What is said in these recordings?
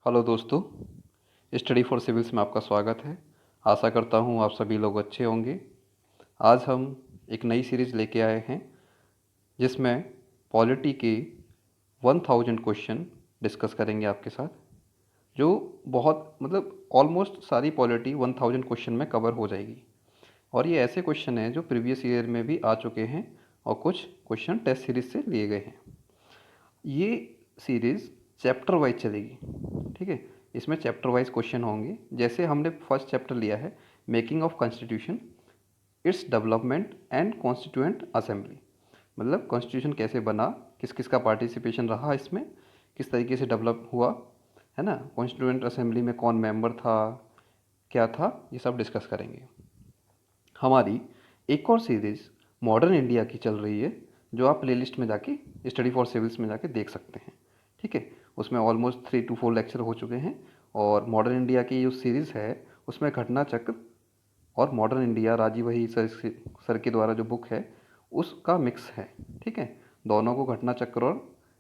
Hello दोस्तों, study for civils में आपका स्वागत है। आशा करता हूँ आप सभी लोग अच्छे होंगे। आज हम एक नई सीरीज़ लेके आए हैं जिसमें पॉलिटी के 1000 क्वेश्चन डिस्कस करेंगे आपके साथ, जो बहुत ऑलमोस्ट सारी पॉलिटी 1000 क्वेश्चन में कवर हो जाएगी। और ये ऐसे क्वेश्चन हैं जो प्रीवियस ईयर में भी आ चुके हैं और कुछ क्वेश्चन टेस्ट सीरीज से लिए गए हैं। ये सीरीज़ चैप्टर वाइज चलेगी, ठीक है। इसमें चैप्टर वाइज क्वेश्चन होंगे। जैसे हमने फर्स्ट चैप्टर लिया है making of constitution, its development and constituent assembly, मतलब कॉन्स्टिट्यूशन कैसे बना, किस किस का पार्टिसिपेशन रहा इसमें, किस तरीके से डेवलप हुआ, है ना। कॉन्स्टिट्यूएंट असेंबली में कौन मेंबर था, क्या था, ये सब डिस्कस करेंगे। हमारी एक और सीरीज़ मॉडर्न इंडिया की चल रही है, जो आप प्लेलिस्ट में जाके स्टडी फॉर सिविल्स में जाके देख सकते हैं, ठीक है। उसमें ऑलमोस्ट 3 to 4 लेक्चर हो चुके हैं। और मॉडर्न इंडिया की जो सीरीज़ है उसमें घटना चक्र और मॉडर्न इंडिया राजीव वही सर के द्वारा जो बुक है उसका मिक्स है, ठीक है। दोनों को घटना चक्र और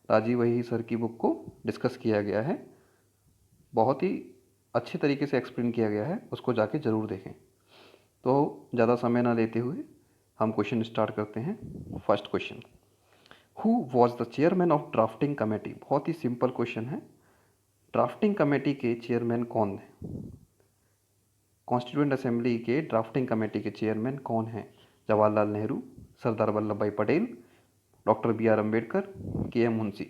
राजीव वही सर की बुक को डिस्कस किया गया है। बहुत ही अच्छे तरीके से एक्सप्लेन किया गया है, उसको जाके ज़रूर देखें। तो ज़्यादा समय ना लेते हुए हम क्वेश्चन स्टार्ट करते हैं। First question, who was the chairman of drafting committee. बहुत ही सिंपल क्वेश्चन है। ड्राफ्टिंग कमेटी के चेयरमैन कौन है? कॉन्स्टिट्यूएंट असेंबली के ड्राफ्टिंग कमेटी के चेयरमैन कौन हैं? Jawaharlal Nehru, Sardar Vallabh Bhai Patel, doctor B R Ambedkar, K M Munshi.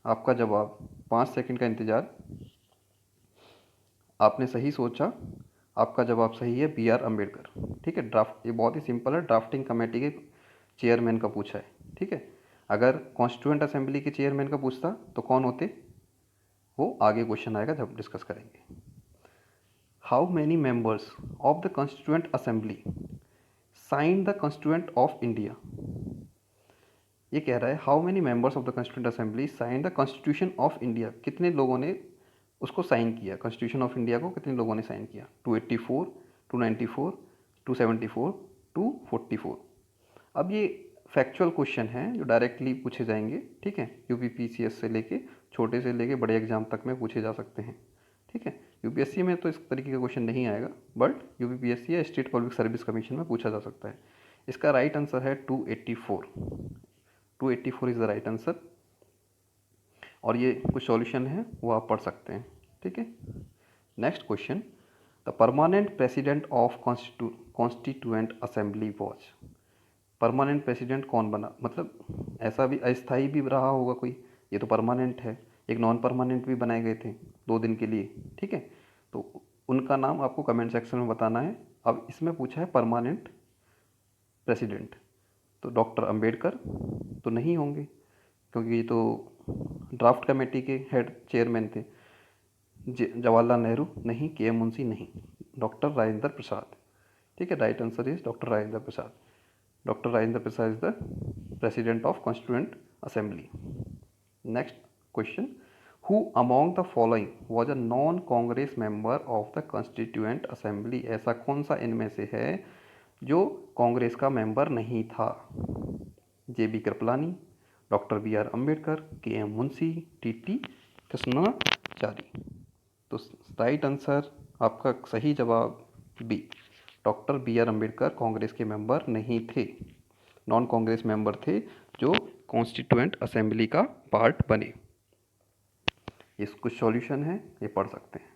आपका जवाब 5 सेकंड का इंतज़ार। आपने सही सोचा, आपका जवाब सही है, बी आर अम्बेडकर, ठीक है। ड्राफ्ट ये बहुत ही सिंपल है, ड्राफ्टिंग कमेटी के चेयरमैन का पूछा है, ठीक है। अगर कॉन्स्टिट्यूएंट असेंबली के चेयरमैन का पूछता तो कौन होते, वो आगे क्वेश्चन आएगा जब डिस्कस करेंगे। How many members of the constituent assembly sign the constituent of India. ये कह रहा है how many members of the constituent assembly sign the constitution of India. कितने लोगों ने उसको साइन किया, कॉन्स्टिट्यूशन ऑफ इंडिया को कितने लोगों ने साइन किया? 284, 294, 274, 244। अब ये फैक्चुअल क्वेश्चन है जो डायरेक्टली पूछे जाएंगे, ठीक है। यूपीपीसीएस से लेके छोटे से लेके बड़े एग्जाम तक में पूछे जा सकते हैं, ठीक है। यूपीएससी में तो इस तरीके का क्वेश्चन नहीं आएगा, बट यूपीपीएससी या स्टेट पब्लिक सर्विस कमीशन में पूछा जा सकता है। इसका राइट आंसर है 284। 284 इज़ द राइट आंसर। और ये कुछ सॉल्यूशन है वो आप पढ़ सकते हैं, ठीक है। Next question, the permanent president of constituent assembly was. Permanent president कौन बना, मतलब ऐसा भी अस्थाई भी रहा होगा कोई, ये तो परमानेंट है। एक नॉन परमानेंट भी बनाए गए थे 2 दिन के लिए, ठीक है। तो उनका नाम आपको कमेंट सेक्शन में बताना है। अब इसमें पूछा है परमानेंट प्रेसिडेंट, तो डॉक्टर अंबेडकर तो नहीं होंगे, क्योंकि ये तो ड्राफ्ट कमेटी के हेड चेयरमैन थे। जवाहरलाल नेहरू नहीं, के एम मुंशी नहीं, डॉक्टर राजेंद्र प्रसाद, ठीक है। Right answer is doctor Rajendra Prasad. Doctor Rajendra Prasad is the president of constituent assembly. Next question, who among the following was a non Congress member of the constituent assembly. ऐसा कौन सा इनमें से है जो कांग्रेस का मेंबर नहीं था? J B Kripalani, doctor B R Ambedkar, K M Munshi, T T Krishnachari. तो राइट आंसर आपका सही जवाब B, doctor B R Ambedkar Congress के मेंबर नहीं थे, नॉन कांग्रेस मेंबर थे जो कॉन्स्टिट्यूएंट असेंबली का पार्ट बने। ये कुछ सॉल्यूशन है, ये पढ़ सकते हैं।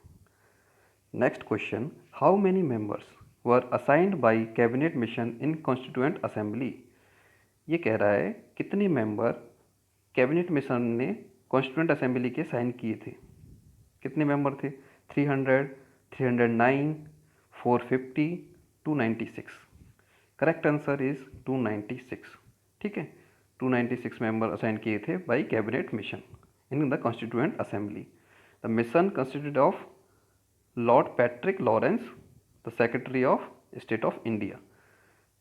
Next question, how many members were assigned by cabinet mission in constituent assembly. ये कह रहा है कितने मेंबर कैबिनेट मिशन ने कॉन्स्टिट्यूएंट असेंबली के साइन किए थे। कितने मेंबर थे? 300, 309, 450, 296। करेक्ट आंसर इज 296, ठीक है। 296 मेंबर असाइन किए थे bye cabinet mission in the constituent assembly. The mission consisted of Lord Patrick Lawrence, the secretary of state of India,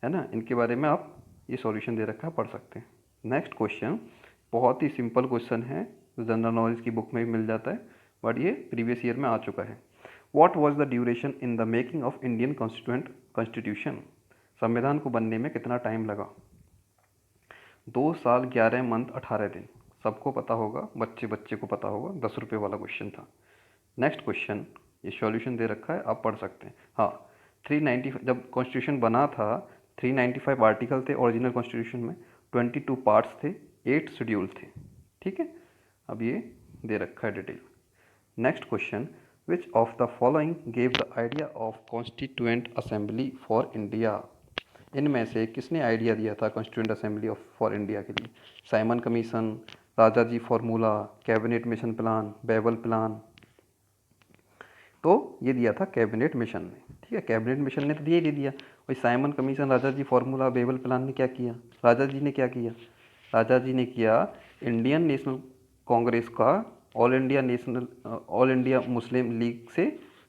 है ना। इनके बारे में आप ये सॉल्यूशन दे रखा है, पढ़ सकते हैं। नेक्स्ट क्वेश्चन बहुत ही सिंपल क्वेश्चन है, जनरल नॉलेज की बुक में भी मिल जाता है, बट ये प्रीवियस ईयर में आ चुका है। What was the duration in the making of Indian constitution. संविधान को बनने में कितना टाइम लगा? 2 साल 11 मंथ 18 दिन। सबको पता होगा, बच्चे बच्चे को पता होगा, 10 रुपये वाला क्वेश्चन था। नेक्स्ट क्वेश्चन, ये सॉल्यूशन दे रखा है, आप पढ़ सकते हैं। हाँ, 390 जब कॉन्स्टिट्यूशन बना था 395 आर्टिकल थे ओरिजिनल कॉन्स्टिट्यूशन में, 22 पार्ट्स थे, 8 शेड्यूल थे। ठीक है, अब ये दे रखा है detail. Next question, which of the following gave the idea of constituent assembly for India. इनमें से किसने आइडिया दिया था constituent assembly of for India के लिए? Simon commission, Rajaji formula, cabinet mission plan, Wavell plan. तो ये दिया था कैबिनेट मिशन ने। ठीक है, कैबिनेट मिशन ने तो दे दिया। वही Simon commission, Rajaji formula, label plan ने क्या किया? राजा जी ने क्या किया? राजा जी ने किया इंडियन नेशनल कांग्रेस का ऑल इंडिया मुस्लिम लीग से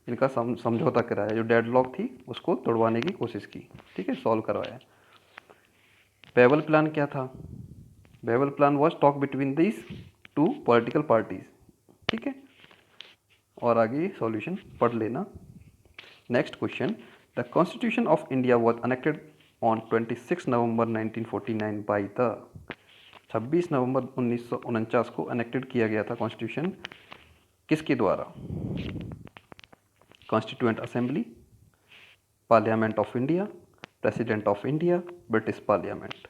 इनका समझौता कराया, जो डेडलॉक थी उसको तोड़वाने की कोशिश की। ठीक है, सॉल्व करवाया। बेबल प्लान क्या था? Wavell plan was talk between this two political parties. ठीक है, और आगे सॉल्यूशन पढ़ लेना। Next question, the constitution of India was enacted on 26 November 1949 by the. 26 नवंबर 1949 को अनेक्टेड किया गया था कॉन्स्टिट्यूशन, किसके द्वारा? Constituent assembly, parliament of India, president of India, British parliament.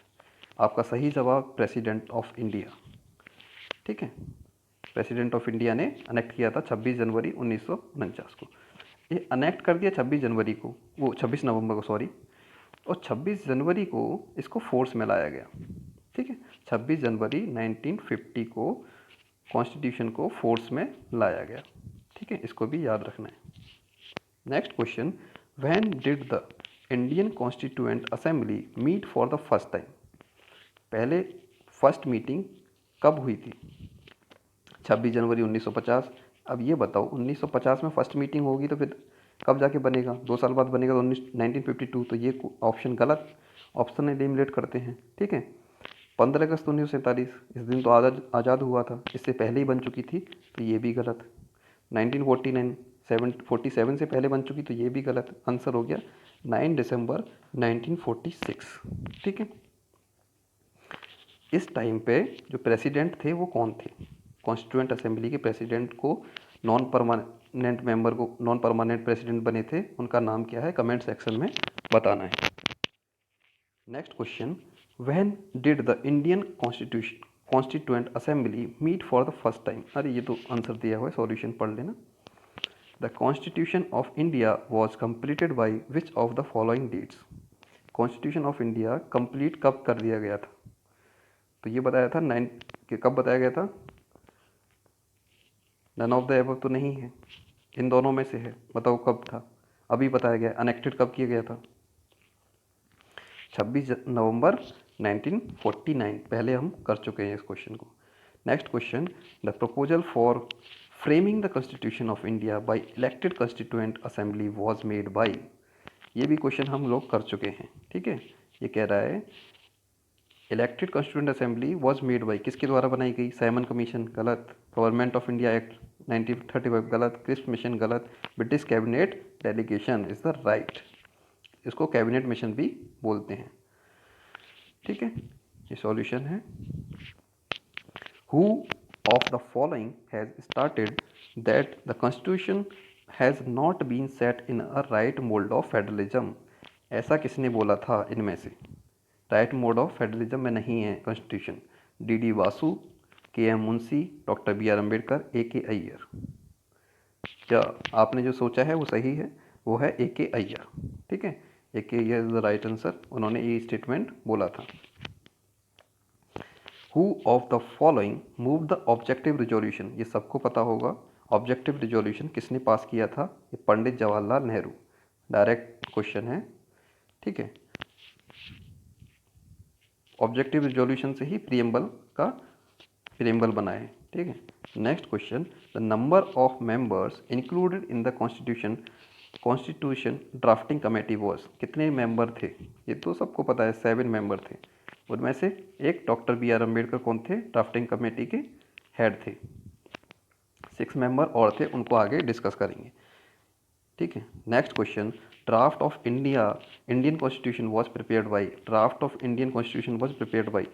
आपका सही जवाब प्रेसिडेंट ऑफ इंडिया। ठीक है, प्रेसिडेंट ऑफ इंडिया ने अनेक्ट किया था 26 जनवरी 1949 को। ये अनेक्ट कर दिया 26 जनवरी को, वो 26 नवंबर को सॉरी, और 26 जनवरी को इसको फोर्स में लाया गया। ठीक है, 26 जनवरी 1950 को कॉन्स्टिट्यूशन को फोर्स में लाया गया। ठीक है, इसको भी याद रखना है। Next question, when did the Indian constituent assembly meet for the first time. पहले फर्स्ट मीटिंग कब हुई थी? 26 जनवरी 1950। अब ये बताओ 1950 में फर्स्ट मीटिंग होगी तो फिर कब जाके बनेगा? 2 साल बाद बनेगा तो 1952। तो ये ऑप्शन गलत, ऑप्शन एलिमिनेट करते हैं। ठीक है, 15 अगस्त 1947, इस दिन तो आज़ाद हुआ था, इससे पहले ही बन चुकी थी, तो ये भी गलत। 1949 47 से पहले बन चुकी, तो ये भी गलत। आंसर हो गया 9 दिसंबर 1946। ठीक है, इस टाइम पे जो प्रेसिडेंट थे वो कौन थे? कॉन्स्टिट्यूएंट असेंबली के प्रेसिडेंट को नॉन परमानेंट प्रेसिडेंट बने थे, उनका नाम क्या है? कमेंट सेक्शन में बताना है। Next question, when did the Indian constituent assembly meet for the first time. अरे ये तो आंसर दिया हुआ है, सॉल्यूशन पढ़ लेना। The constitution of India was completed by which of the following dates. Constitution of India complete कब कर दिया गया था? तो ये बताया था कब बताया गया था? नन ऑफ द एबव तो नहीं है, इन दोनों में से है, बताओ कब था? अभी बताया गया। अनेक्टेड कब किया गया था? 26 नवंबर 1949। पहले हम कर चुके हैं इस क्वेश्चन को। Next question, the proposal for framing the constitution of India by elected constituent assembly was made by. ये भी क्वेश्चन हम लोग कर चुके हैं। ठीक है, ये कह रहा है elected constituent assembly was made by, किसके द्वारा बनाई गई? साइमन कमीशन गलत, गवर्नमेंट ऑफ इंडिया एक्ट 1935 गलत, क्रिप्स मिशन गलत, British cabinet delegation is the right. इसको कैबिनेट मिशन भी बोलते हैं। ठीक है, ये सॉल्यूशन है। Who of the following has started that the constitution has not been set in a right mould of federalism. ऐसा किसने बोला था इनमें से? राइट मोड ऑफ फेडरलिज्म में नहीं है constitution. D Vasu, K M Munshi, doctor B R Ambedkar, A K Ayyar. क्या आपने जो सोचा है वो सही है? वो है ए के अय्यर। ठीक है, ए K Iyer is the right answer, उन्होंने ये स्टेटमेंट बोला था। Who of the following move the objective resolution. ये सबको पता होगा, ऑब्जेक्टिव रिजोल्यूशन किसने पास किया था? ये पंडित जवाहरलाल नेहरू। डायरेक्ट क्वेश्चन है। ठीक है, ऑब्जेक्टिव रिजोल्यूशन से ही प्रियम्बल बना है। ठीक है, next question, the number of members included in the constitution drafting committee was. कितने मेंबर थे? ये तो सबको पता है, 7 मेंबर थे। उनमें से एक डॉक्टर बी आर अम्बेडकर कौन थे? ड्राफ्टिंग कमेटी के हेड थे। 6 मेंबर और थे, उनको आगे डिस्कस करेंगे। ठीक है, next question, draft of Indian constitution was prepared by. Draft of Indian constitution was prepared by,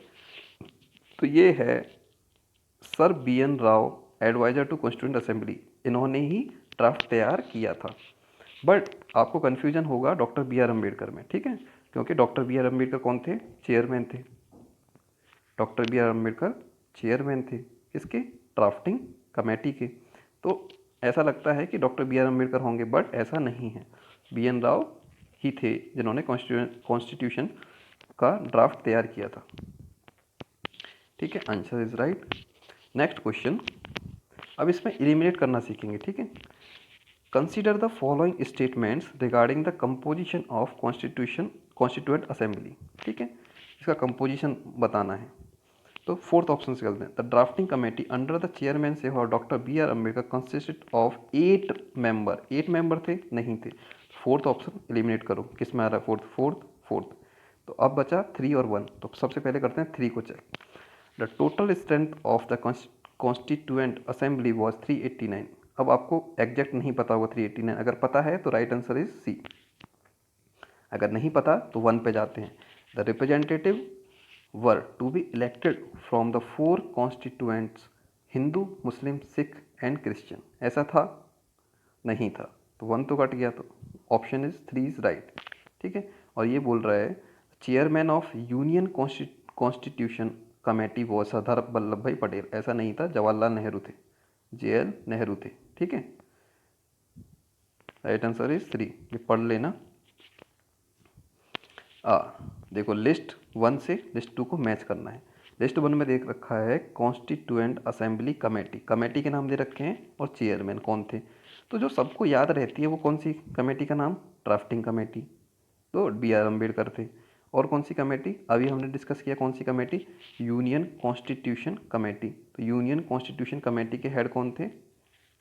तो ये है sir B N Rao, adviser to constituent assembly. इन्होंने ही ड्राफ्ट तैयार किया था। बट आपको कन्फ्यूजन होगा डॉक्टर बी आर अम्बेडकर में, ठीक है, क्योंकि डॉक्टर बी आर अम्बेडकर कौन थे? चेयरमैन थे। Doctor B R Ambedkar chairman थे किसके? ड्राफ्टिंग कमेटी के। तो ऐसा लगता है कि डॉक्टर बी आर अम्बेडकर होंगे, बट ऐसा नहीं है। बी एन राव ही थे जिन्होंने कॉन्स्टिट्यूशन का ड्राफ्ट तैयार किया था। ठीक है, answer is right. Next question, अब इसमें एलिमिनेट करना सीखेंगे, ठीक है। Consider the following statements regarding the composition of constituent assembly, ठीक है, इसका कंपोजिशन बताना है। तो फोर्थ ऑप्शन से चलते हैं। The drafting committee under the chairmanship of doctor B R Ambedkar consisted of 8 member. 8 member थे? नहीं थे। फोर्थ ऑप्शन एलिमिनेट करो, किस में आ रहा है? Fourth fourth fourth. तो अब बचा 3 और 1। तो सबसे पहले करते हैं 3 को check. The total strength of the constituent assembly was 389। अब आपको एग्जैक्ट नहीं पता होगा 389, अगर पता है तो राइट आंसर इज सी, अगर नहीं पता तो 1 पे जाते हैं। The representative were to be elected from the 4 constituents Hindu, Muslim, Sikh and Christian. ऐसा था? नहीं था, तो 1 तो कट गया, तो ऑप्शन इज 3 इज राइट, ठीक है। और ये बोल रहा है chairman of union constitution committee वो सरदार वल्लभ भाई पटेल। ऐसा नहीं था, जवाहरलाल नेहरू थे, JL नेहरू थे, ठीक है। राइट आंसर इज 3, ये पढ़ लेना। देखो लिस्ट 1 से लिस्ट 2 को मैच करना है। लिस्ट 1 में देख रखा है कॉन्स्टिट्यूएंट असेंबली कमेटी, कमेटी के नाम दे रखे हैं और चेयरमैन कौन थे। तो जो सबको याद रहती है वो कौन सी कमेटी का नाम? ड्राफ्टिंग कमेटी, तो बी आर अम्बेडकर थे। और कौन सी कमेटी अभी हमने डिस्कस किया? कौन सी कमेटी? Union constitution committee. तो यूनियन कॉन्स्टिट्यूशन कमेटी के हेड कौन थे?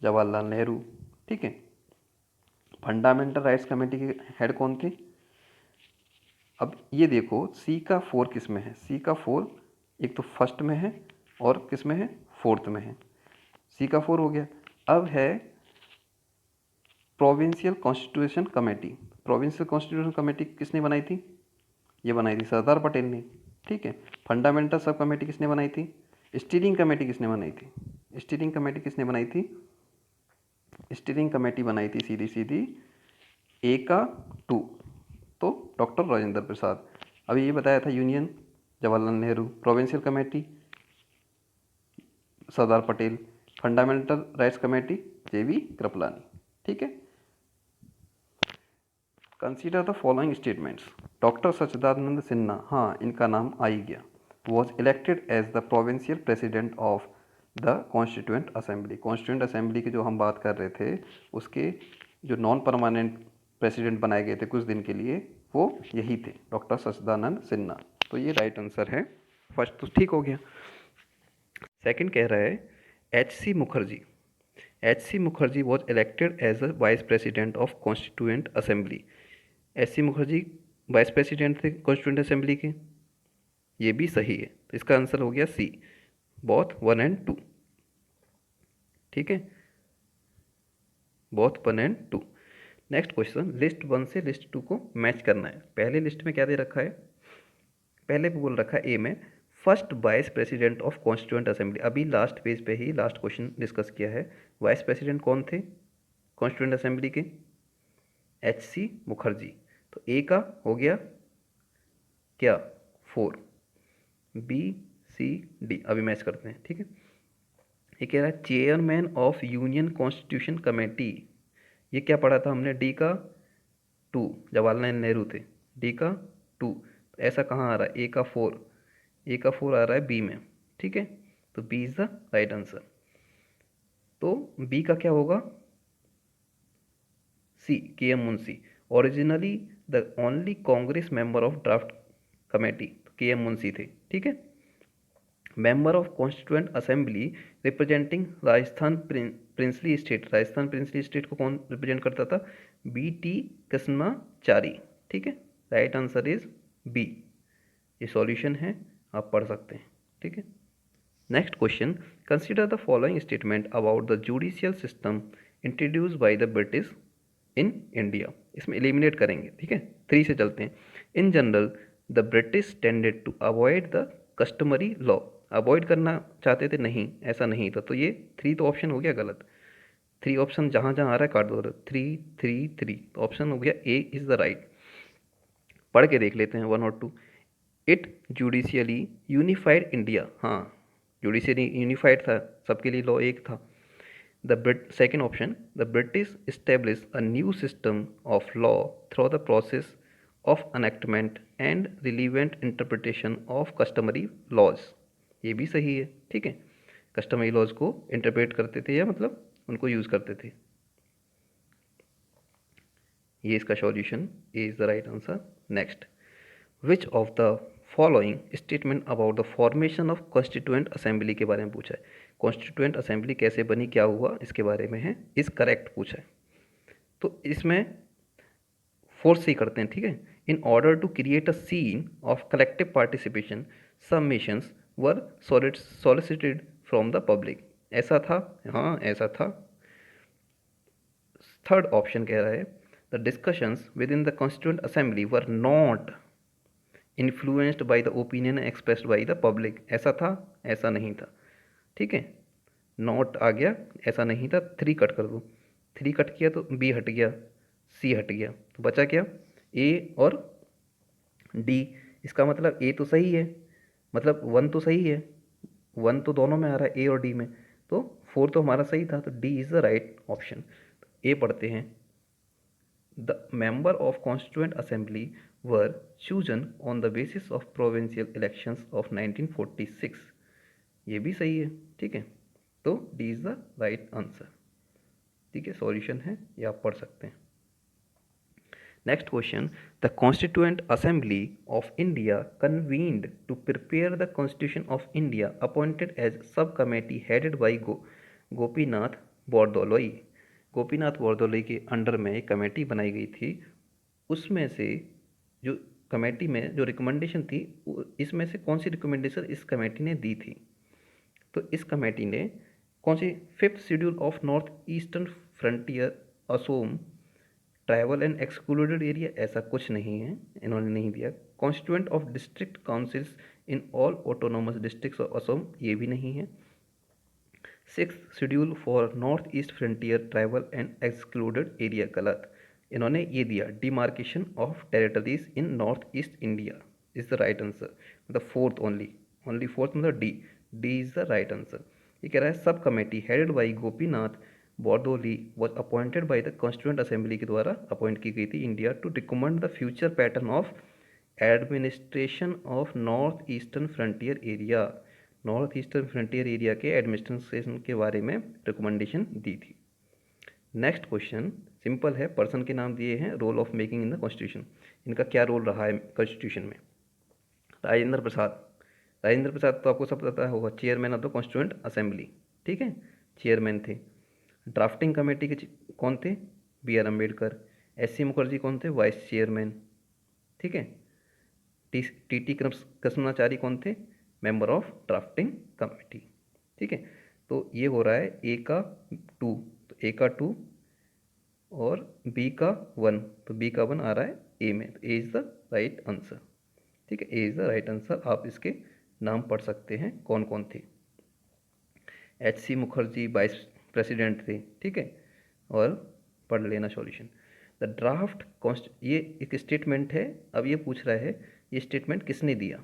जवाहरलाल नेहरू, ठीक है। फंडामेंटल राइट्स कमेटी के हेड कौन थे? अब ये देखो सी का 4 किस में है? सी का 4 एक तो फर्स्ट में है और किस में है? फोर्थ में है। सी का 4 हो गया। अब है provincial constitution committee. Provincial constitution committee किसने बनाई थी? ये बनाई थी सरदार पटेल ने, ठीक है। फंडामेंटल सब कमेटी किसने बनाई थी? स्टीयरिंग कमेटी किसने बनाई थी? स्टीयरिंग कमेटी किसने बनाई थी? स्टीयरिंग कमेटी बनाई थी सीधी सीधी ए का 2, तो डॉक्टर राजेंद्र प्रसाद। अभी ये बताया था union Jawaharlal Nehru, provincial committee Sardar Patel, fundamental rights committee JV Kripalani, ठीक है। Consider the following statements. Doctor Sachchidanand Sinha, हाँ इनका नाम आ ही गया, was elected as the provincial president of the constituent assembly. Constituent assembly की जो हम बात कर रहे थे उसके जो नॉन परमानेंट प्रेसिडेंट बनाए गए थे कुछ दिन के लिए, वो यही थे, डॉक्टर सच्चिदानंद सिन्हा। तो ये राइट आंसर है, फर्स्ट तो ठीक हो गया। सेकंड कह रहा है HC Mukherjee. HC Mukherjee was elected as a vice president of constituent assembly. HC Mukherjee vice president थे कॉन्स्टिट्यूएंट असेंबली के, ये भी सही है। तो इसका आंसर हो गया सी, बोथ 1 and 2, ठीक है, both 1 and 2। Next question, list 1 से लिस्ट 2 को मैच करना है। पहले लिस्ट में क्या दे रखा है? पहले भी बोल रखा है ए में first vice president of constituent assembly. अभी लास्ट पेज पे ही लास्ट क्वेश्चन डिस्कस किया है। वाइस प्रेसिडेंट कौन थे कॉन्स्टिट्यूएंट असेंबली के? HC मुखर्जी। तो ए का हो गया क्या? 4, BCD अभी मैच करते हैं, ठीक है। ये कह रहा है chairman of union constitution committee, ये क्या पढ़ा था हमने? D का 2 जवाहरलाल नेहरू थे, D का 2। ऐसा कहाँ आ रहा है? A का 4, A का 4 आ रहा है B में, ठीक है। तो B is the right answer. तो B का क्या होगा? C, KM Munshi. Originally the only Congress member of draft committee KM Munshi थे, ठीक है। Member of constituent assembly representing Rajasthan princely state. Rajasthan princely state को कौन रिप्रेजेंट करता था? BT कृष्णाचारी, ठीक है। Right answer is B। ये सॉल्यूशन है, आप पढ़ सकते हैं, ठीक है। Next question, consider the following statement about the judicial system introduced by the British in India. इसमें एलिमिनेट करेंगे, ठीक है। 3 से चलते हैं। In general the British tended to avoid the customary law. Avoid करना चाहते थे? नहीं, ऐसा नहीं था। तो ये 3 तो ऑप्शन हो गया गलत। 3 ऑप्शन जहाँ जहाँ आ रहा है काट दो, 3 3 3, तो ऑप्शन हो गया ए इज़ द राइट। पढ़ के देख लेते हैं 1 और 2। इट जुडिशियली यूनिफाइड इंडिया, हाँ जुडिशियली यूनिफाइड था, सबके लिए लॉ एक था। Second option, the British establish a new system of law through the process of enactment and relevant interpretation of customary laws, ये भी सही है, ठीक है। कस्टमरी लॉज को इंटरप्रेट करते थे या मतलब उनको यूज़ करते थे। ये इसका solution A is the right answer. Next, which of the following statement about the formation of constituent assembly के बारे में पूछा है। कॉन्स्टिट्यूएंट असेंबली कैसे बनी, क्या हुआ, इसके बारे में है, इस करेक्ट पूछा है। तो इसमें फोर्स से ही करते हैं, ठीक है। In order to create a scene of collective participation submissions were solicited from the public, ऐसा था, हाँ ऐसा था। थर्ड ऑप्शन कह रहा है the discussions with in the constituent assembly were not influenced by the opinion expressed by the public, ऐसा था, ऐसा नहीं था, ठीक है। नॉट आ गया, ऐसा नहीं था, 3 कट कर दो, 3 कट किया तो बी हट गया, सी हट गया, तो बचा क्या, ए और डी। इसका मतलब ए तो सही है, मतलब 1 तो सही है, 1 तो दोनों में आ रहा है ए और डी में, तो 4 तो हमारा सही था, तो D is the right option. A पढ़ते हैं, the member of constituent assembly were chosen on the basis of provincial elections of 1946, ये भी सही है, ठीक है। तो D is the right answer, ठीक है, सॉल्यूशन है, ये आप पढ़ सकते हैं। Next question, the constituent assembly of India convened to prepare the constitution of India appointed as sub committee headed by Gopinath Bordoloi. Gopinath Bordoloi के अंडर में एक कमेटी बनाई गई थी, उसमें से जो कमेटी में जो रिकमेंडेशन थी, इसमें से कौन सी रिकमेंडेशन इस कमेटी ने दी थी। तो इस कमेटी ने कौन सी, 5th schedule of north eastern frontier Asom tribal and excluded area, ऐसा कुछ नहीं है, इन्होंने नहीं दिया। Constituent of district councils in all autonomous districts of Assam, ये भी नहीं है। 6th schedule for north east frontier tribal and excluded area, गलत, इन्होंने ये दिया demarcation of territories in north east India is the right answer, मतलब 4th ओनली 4th, मतलब D is the right answer. ये कह रहा है sub committee headed by Gopinath Bordoloi was appointed by the constituent assembly के द्वारा अपॉइंट की गई थी India to recommend the future pattern of administration of north eastern frontier area, north eastern frontier area के एडमिनिस्ट्रेशन के बारे में रिकमेंडेशन दी थी। नेक्स्ट क्वेश्चन सिंपल है, पर्सन के नाम दिए हैं, role of making in the constitution, इनका क्या रोल रहा है कॉन्स्टिट्यूशन में। राजेंद्र प्रसाद, राजेंद्र प्रसाद तो आपको सब पता होगा, chairman of the constituent assembly, ठीक है, चेयरमैन थे। ड्राफ्टिंग कमेटी के कौन थे, B R Ambedkar. S C Mukherjee कौन थे, वाइस चेयरमैन, ठीक है। टी टी कृष्णाचारी कौन थे, मेंबर ऑफ ड्राफ्टिंग कमेटी, ठीक है। तो ये हो रहा है ए का 2, तो ए का 2 और बी का 1, तो बी का 1 आ रहा है ए में, तो A is the right answer, ठीक है, A is the right answer. आप इसके नाम पढ़ सकते हैं कौन कौन थे। H C Mukherjee vice president थे, ठीक है, और पढ़ लेना सॉल्यूशन। द ड्राफ्ट कॉन्स्ट, ये एक स्टेटमेंट है, अब ये पूछ रहा है ये स्टेटमेंट किसने दिया,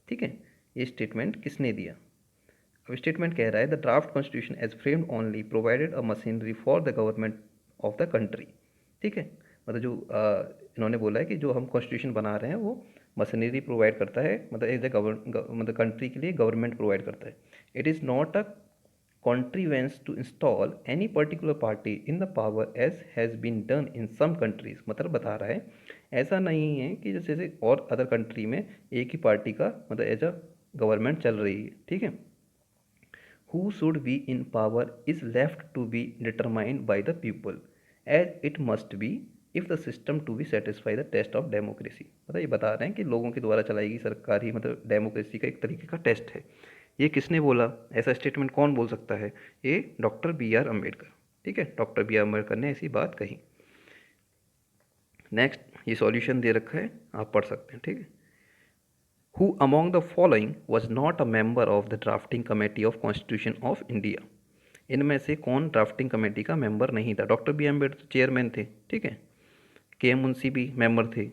ठीक है, ये स्टेटमेंट किसने दिया। अब स्टेटमेंट कह रहा है the draft constitution as framed only provided a machinery for the government of the country, ठीक है, मतलब जो इन्होंने बोला है कि जो हम कॉन्स्टिट्यूशन बना रहे हैं वो मशीनरी प्रोवाइड करता है, मतलब एज ए मतलब कंट्री के लिए गवर्नमेंट प्रोवाइड करता है। It is not a contrivance to install any particular party in the power as has been done in some countries, मतलब बता रहा है ऐसा नहीं है कि जैसे और अदर कंट्री में एक ही पार्टी का मतलब एज अ गवर्नमेंट चल रही है, ठीक है। Who should be in power is left to be determined by the people as it must be if the system to be satisfy the test of democracy, मतलब ये बता रहे हैं कि लोगों के द्वारा चलाई गई सरकार ही मतलब डेमोक्रेसी का एक तरीके का टेस्ट है। ये किसने बोला, ऐसा स्टेटमेंट कौन बोल सकता है, ये डॉक्टर बी आर अम्बेडकर, ठीक है, डॉक्टर बी आर अम्बेडकर ने ऐसी बात कही। नेक्स्ट, ये सॉल्यूशन दे रखा है, आप पढ़ सकते हैं, ठीक है। Who among the following was not a member of the drafting committee of Constitution of India? इनमें से कौन ड्राफ्टिंग कमेटी का मेंबर नहीं था? डॉक्टर बी अम्बेडकर चेयरमैन थे, ठीक है, के एम मुंशी भी मेंबर थे,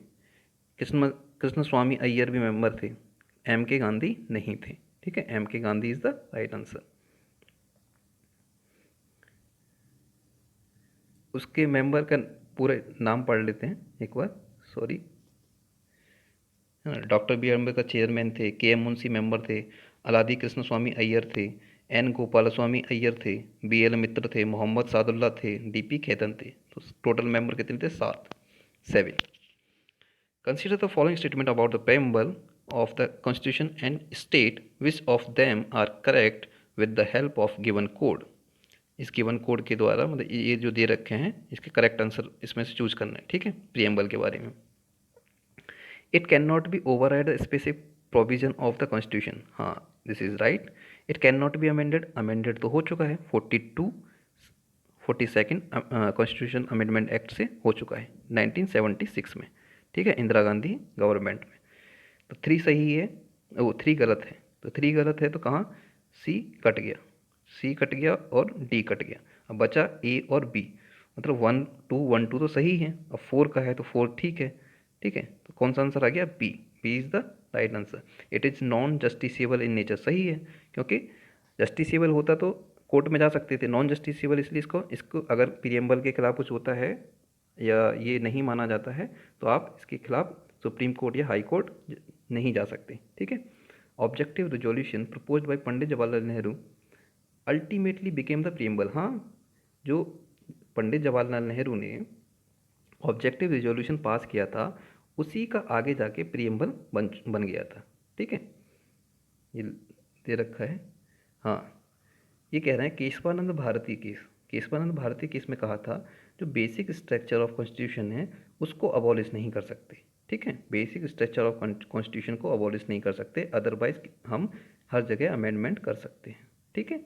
कृष्ण कृष्ण स्वामी अय्यर भी मेंबर थे, एम के गांधी नहीं थे, ठीक है, M K Gandhi is the right answer. उसके मेंबर का पूरे नाम पढ़ लेते हैं एक बार, sorry. Doctor B Ambedkar chairman थे, के एम मुंशी मेंबर थे, अलादी कृष्ण स्वामी अय्यर थे, एन गोपाल स्वामी अय्यर थे, बी एल मित्र थे, मोहम्मद सादुल्ला थे, डी पी खेतन थे। तो टोटल मेंबर कितने थे? 7, 7। Consider the following statement about the preamble of the Constitution and state which of them are correct with the help of given code। इस गिवन कोड के द्वारा मतलब ये जो दे रखे हैं इसके करेक्ट आंसर इसमें से चूज करना है, ठीक है, प्रियम्बल के बारे में। It can not be override specific provision of the constitution. हाँ, this is right. It can not be amended, amended तो हो चुका है 42 कॉन्स्टिट्यूशन अमेंडमेंट एक्ट से हो चुका है 1976 में, ठीक है, इंदिरा गांधी गवर्नमेंट में। तो 3 सही है, वो 3 गलत है, तो 3 गलत है तो कहाँ? सी कट गया, सी कट गया और डी कट गया, अब बचा ए और बी। मतलब 1 2 1 2 तो सही है, अब 4 का है तो 4 ठीक है, ठीक है, तो कौन सा आंसर आ गया? B, B is the right answer. It is non justiciable in nature, सही है, क्योंकि जस्टिसेबल होता तो कोर्ट में जा सकते थे, नॉन जस्टिसेबल इसलिए इसको इसको अगर प्रियम्बल के खिलाफ कुछ होता है या ये नहीं माना जाता है तो आप इसके खिलाफ सुप्रीम कोर्ट या हाई कोर्ट नहीं जा सकते, ठीक है। Objective resolution proposed by Pandit Jawaharlal Nehru ultimately became the preamble. हाँ, जो पंडित जवाहरलाल नेहरू ने ऑब्जेक्टिव रिजोल्यूशन पास किया था उसी का आगे जाके प्रियम्बल बन गया था, ठीक है, ये दे रखा है। हाँ, ये कह रहे हैं केशवानंद भारती केस, केशवानंद भारती केस में कहा था जो बेसिक स्ट्रक्चर ऑफ कॉन्स्टिट्यूशन है उसको अबॉलिश नहीं कर सकते, ठीक है, बेसिक स्ट्रक्चर ऑफ कॉन्स्टिट्यूशन को अबॉलिश नहीं कर सकते, अदरवाइज हम हर जगह अमेंडमेंट कर सकते हैं, ठीक है।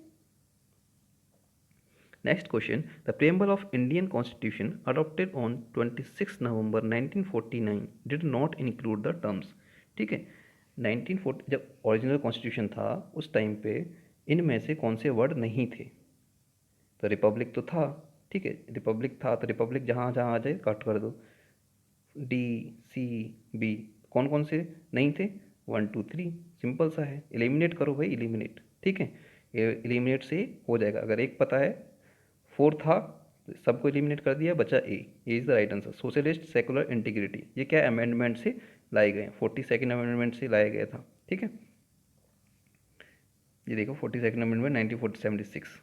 Next question, the preamble of Indian constitution adopted on 26 November 1949 did not include the terms, ठीक है, 1940 जब ओरिजिनल कॉन्स्टिट्यूशन था उस टाइम पे इनमें से कौन से वर्ड नहीं थे? तो रिपब्लिक तो था, ठीक है, रिपब्लिक था तो रिपब्लिक जहाँ जहाँ आ जाए काट कर दो, डी सी बी, कौन कौन से नहीं थे? 1 2 3, सिंपल सा है, एलिमिनेट करो भाई, एलिमिनेट, ठीक है, एलिमिनेट से हो जाएगा। अगर एक पता है 4 था तो सबको एलिमिनेट कर दिया, बचा ए is the right answer. Socialist secular integrity, ये क्या अमेंडमेंट से लाए गए, 42nd अमेंडमेंट से लाया गया था, ठीक है, ये देखो 42nd amendment 1976।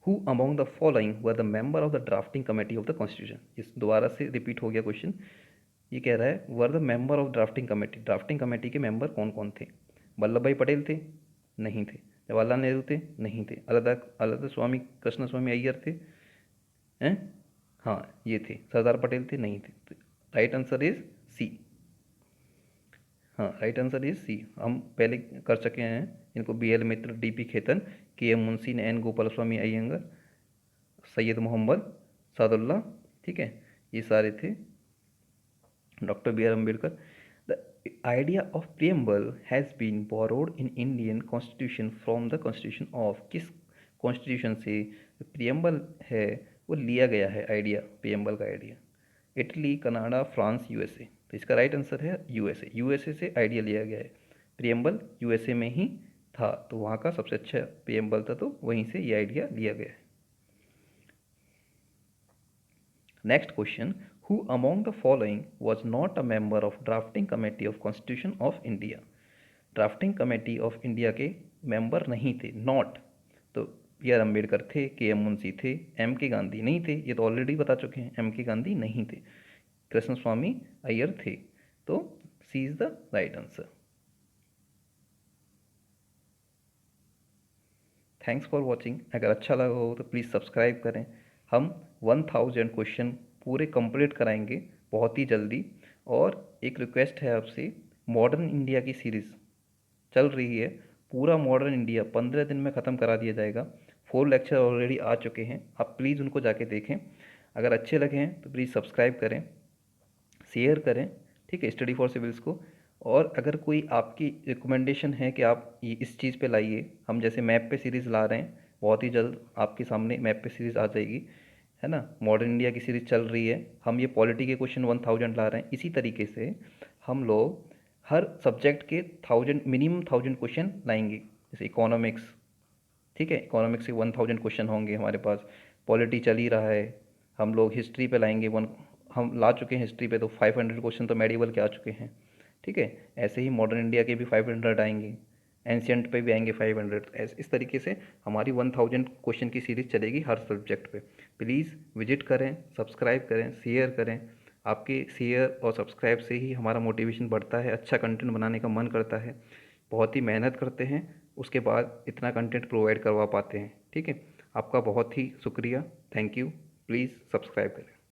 Who among the following were the member of the drafting committee of the constitution. इस दोबारा से रिपीट हो गया क्वेश्चन, ये कह रहा है were the member of drafting committee, drafting committee के मेंबर कौन कौन थे? वल्लभ भाई पटेल थे? नहीं थे। जवाहरलाल नेहरू थे? नहीं थे। अलदा स्वामी कृष्ण स्वामी अय्यर थे? हैं? हाँ, ये थे। सरदार पटेल थे? नहीं थे। Right answer is C. हाँ, राइट आंसर इज सी। हम पहले कर चुके हैं इनको, B L Mitra, D P Khaitan, K M Munshi ने, एन गोपाल स्वामी अयंगर, सैयद मोहम्मद सादुल्ला, ठीक है, ये सारे थे। Doctor B R Ambedkar. The idea of preamble has been borrowed in Indian constitution from the constitution of, किस कॉन्स्टिट्यूशन से प्रियम्बल है वो लिया गया है आइडिया, प्रियम्बल का idea? Italy, Canada, France, USA. तो इसका राइट आंसर है यूएसए, यूएसए से आइडिया लिया गया है। प्रियम्बल यूएसए में ही था तो वहाँ का सबसे अच्छा प्रियम्बल था तो वहीं से ये आइडिया लिया गया है। Next question, who among the following was not a member of drafting committee of constitution of India? Drafting committee of India के मेंबर नहीं थे, नॉट, तो बी आर अम्बेडकर थे, के एम मुंशी थे, एम के गांधी नहीं थे, ये तो ऑलरेडी बता चुके हैं, एम के गांधी नहीं थे, कृष्ण स्वामी अय्यर थे, तो C is the right answer. Thanks for watching. अगर अच्छा लगा हो तो प्लीज़ सब्सक्राइब करें। हम 1000 क्वेश्चन पूरे कंप्लीट कराएंगे बहुत ही जल्दी। और एक रिक्वेस्ट है आपसे, मॉडर्न इंडिया की सीरीज़ चल रही है, पूरा मॉडर्न इंडिया 15 दिन में ख़त्म करा दिया जाएगा। 4 लेक्चर ऑलरेडी आ चुके हैं, आप प्लीज़ उनको जाके देखें। अगर अच्छे लगे हैं तो प्लीज़ सब्सक्राइब करें, शेयर करें, ठीक है, स्टडी फॉर सिविल्स को। और अगर कोई आपकी रिकमेंडेशन है कि आप ये इस चीज़ पे लाइए, हम जैसे मैप पे सीरीज़ ला रहे हैं, बहुत ही जल्द आपके सामने मैप पे सीरीज़ आ जाएगी, है ना। मॉडर्न इंडिया की सीरीज़ चल रही है, हम ये पॉलिटी के क्वेश्चन 1000 ला रहे हैं। इसी तरीके से हम लोग हर सब्जेक्ट के 1000 मिनिमम 1000 क्वेश्चन लाएंगे। जैसे इकोनॉमिक्स, ठीक है, इकोनॉमिक्स के 1000 क्वेश्चन होंगे हमारे पास। पॉलिटी चल ही रहा है, हम लोग हिस्ट्री पे लाएंगे वन, हम ला चुके हैं हिस्ट्री पे तो 500 क्वेश्चन तो मेडिवल के आ चुके हैं, ठीक है। ऐसे ही मॉडर्न इंडिया के भी 500 आएंगे, एंशियंट पे भी आएंगे 500। इस तरीके से हमारी 1000 क्वेश्चन की सीरीज़ चलेगी हर सब्जेक्ट पे। प्लीज़ विजिट करें, सब्सक्राइब करें, शेयर करें। आपके शेयर और सब्सक्राइब से ही हमारा मोटिवेशन बढ़ता है, अच्छा कंटेंट बनाने का मन करता है। बहुत ही मेहनत करते हैं, उसके बाद इतना कंटेंट प्रोवाइड करवा पाते हैं, ठीक है। आपका बहुत ही शुक्रिया, थैंक यू। प्लीज़ सब्सक्राइब करें।